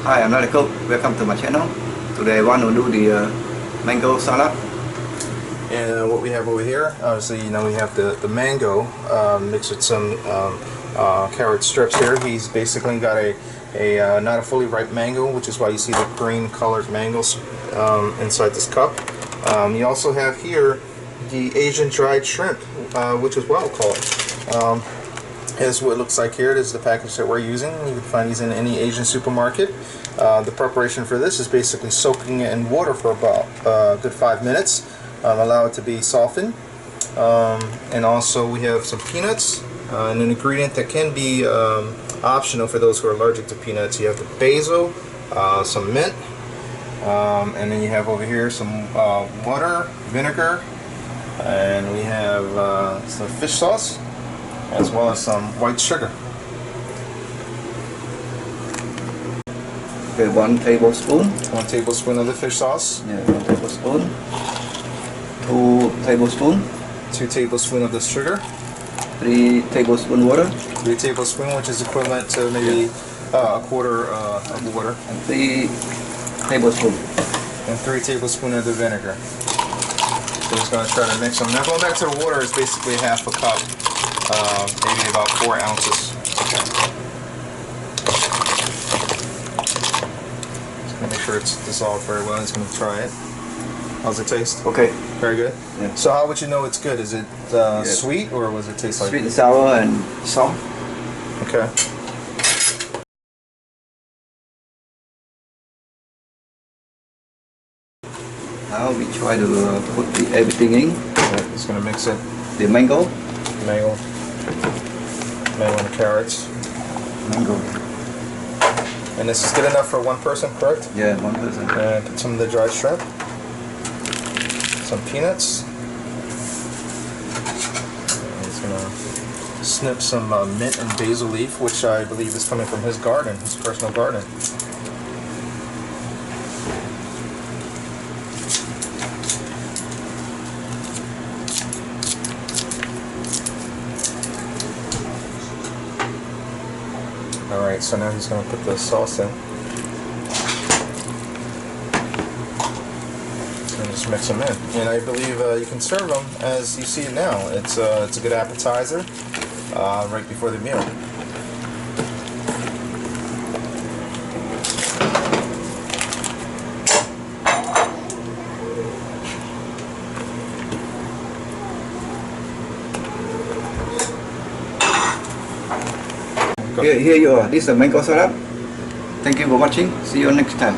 Hi, I'm not a cook. Welcome to my channel. Today I want to do the mango salad. And what we have over here, obviously, we have the mango mixed with some carrot strips here. He's basically got a not a fully ripe mango, which is why you see the green colored mangoes inside this cup. You also have here the Asian dried shrimp, which is wild caught. Here's what it looks like here. This is the package that we're using. You can find these in any Asian supermarket. The preparation for this is basically soaking it in water for about a good 5 minutes. Allow it to be softened. And also we have some peanuts, and an ingredient that can be optional for those who are allergic to peanuts. You have the basil, some mint, and then you have over here some water, vinegar, and we have some fish sauce, as well as some white sugar. Okay, 1 tablespoon. 1 tablespoon of the fish sauce. Yeah, 1 tablespoon. 2 tablespoons. 2 tablespoons of the sugar. 3 tablespoons water. 3 tablespoons, which is equivalent to maybe a quarter of water. And 3 tablespoons. And 3 tablespoons of the vinegar. So just going to try to mix them. Now going back to the water, is basically half a cup, maybe about 4 ounces. Just going to make sure it's dissolved very well. Just going to try it. How's it taste? Okay. Very good. Yeah. So how would you know it's good? Is it sweet, or was it taste like? Sweet and sour and soft. Okay. Now we try to put everything in. Right, just gonna mix it. The mango. Mango and carrots. Mango. And this is good enough for 1 person, correct? Yeah, 1 person. And put some of the dried shrimp. Some peanuts. I'm just gonna snip some mint and basil leaf, which I believe is coming from his garden, his personal garden. Alright, so now he's going to put the sauce in. And just mix them in. And I believe you can serve them as you see it now. It's a good appetizer right before the meal. Here you are. This is a mango salad. Thank you for watching. See you next time.